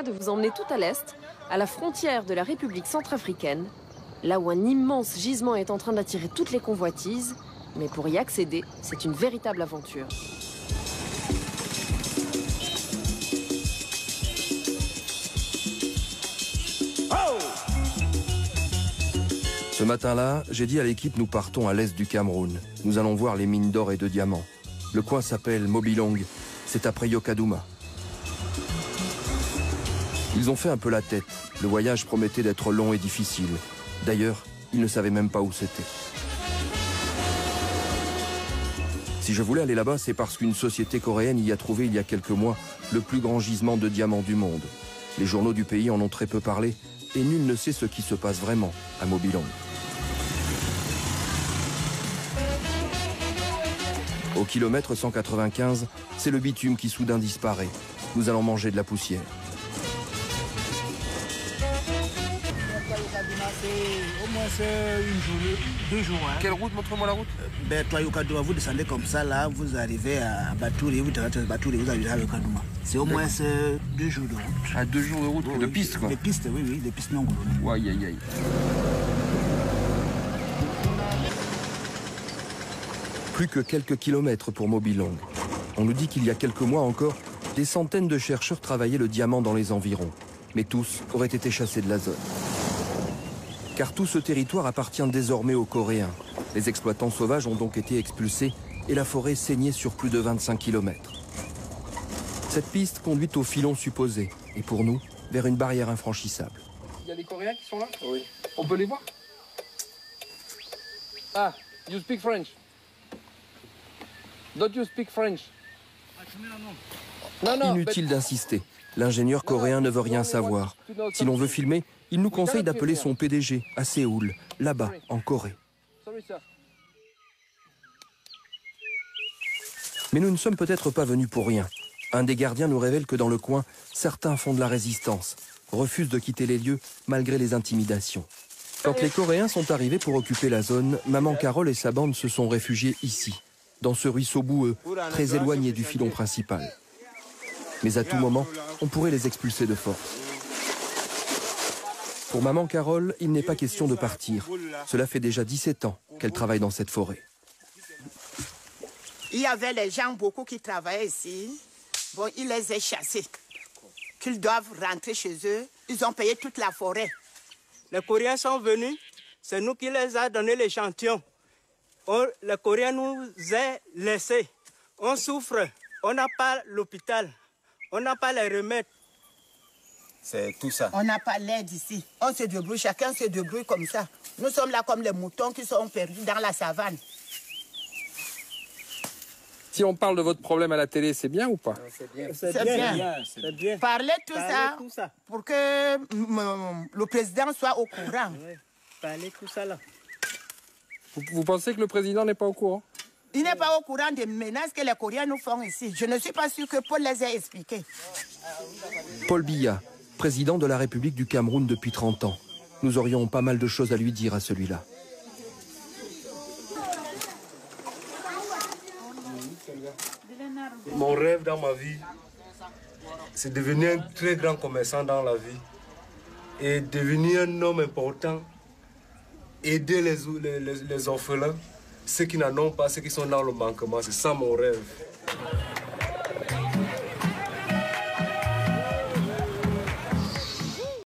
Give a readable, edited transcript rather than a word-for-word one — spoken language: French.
De vous emmener tout à l'est, à la frontière de la République centrafricaine, là où un immense gisement est en train d'attirer toutes les convoitises, mais pour y accéder, c'est une véritable aventure. Ce matin-là, j'ai dit à l'équipe, nous partons à l'est du Cameroun. Nous allons voir les mines d'or et de diamants. Le coin s'appelle Mobilong, c'est après Yokadouma. Ils ont fait un peu la tête. Le voyage promettait d'être long et difficile. D'ailleurs, ils ne savaient même pas où c'était. Si je voulais aller là-bas, c'est parce qu'une société coréenne y a trouvé il y a quelques mois le plus grand gisement de diamants du monde. Les journaux du pays en ont très peu parlé et nul ne sait ce qui se passe vraiment à Mobilong. Au kilomètre 195, c'est le bitume qui soudain disparaît. Nous allons manger de la poussière. Au moins c'est une journée, 2 jours. Hein. Quelle route? Montre-moi la route. Yokadouma, vous descendez comme ça, là, vous arrivez à Batouri, vous traversez Batouri, vous arrivez à Yokadouma. C'est au moins 2 jours de route. À 2 jours de route, oui, de piste quoi. Des pistes, oui, des pistes non goudronnées. Aïe, aïe, aïe. Plus que quelques kilomètres pour Mobilong. On nous dit qu'il y a quelques mois encore, des centaines de chercheurs travaillaient le diamant dans les environs. Mais tous auraient été chassés de la zone. Car tout ce territoire appartient désormais aux Coréens. Les exploitants sauvages ont donc été expulsés et la forêt saignée sur plus de 25 km. Cette piste conduit au filon supposé et pour nous, vers une barrière infranchissable. Il y a des Coréens qui sont là? Oui. On peut les voir? Ah, you speak French? Don't you speak French? Non, Inutile d'insister. L'ingénieur coréen ne veut rien savoir. Si l'on veut filmer, il nous conseille d'appeler son PDG à Séoul, là-bas, en Corée. Mais nous ne sommes peut-être pas venus pour rien. Un des gardiens nous révèle que dans le coin, certains font de la résistance, refusent de quitter les lieux malgré les intimidations. Quand les Coréens sont arrivés pour occuper la zone, Maman Carole et sa bande se sont réfugiés ici, dans ce ruisseau boueux, très éloigné du filon principal. Mais à tout moment, on pourrait les expulser de force. Pour Maman Carole, il n'est pas question de partir. Cela fait déjà 17 ans qu'elle travaille dans cette forêt. Il y avait les gens beaucoup qui travaillaient ici. Bon, ils les ont chassés. Qu'ils doivent rentrer chez eux. Ils ont payé toute la forêt. Les Coréens sont venus. C'est nous qui les avons donné l'échantillon. Les Coréens nous ont laissés. On souffre. On n'a pas l'hôpital. On n'a pas les remèdes. C'est tout ça. On n'a pas l'aide ici. On se débrouille, chacun se débrouille comme ça. Nous sommes là comme les moutons qui sont perdus dans la savane. Si on parle de votre problème à la télé, c'est bien ou pas? C'est bien. C'est bien. Parlez tout ça pour que le président soit au courant. Oui. Parlez tout ça là. Vous pensez que le président n'est pas au courant? Il n'est pas au courant des menaces que les Coréens nous font ici. Je ne suis pas sûr que Paul les ait expliquées. Paul Biya, président de la République du Cameroun depuis 30 ans. Nous aurions pas mal de choses à lui dire à celui-là. Mon rêve dans ma vie, c'est devenir un très grand commerçant dans la vie et devenir un homme important, aider les orphelins, ceux qui n'en ont pas, ceux qui sont dans le manquement. C'est ça mon rêve.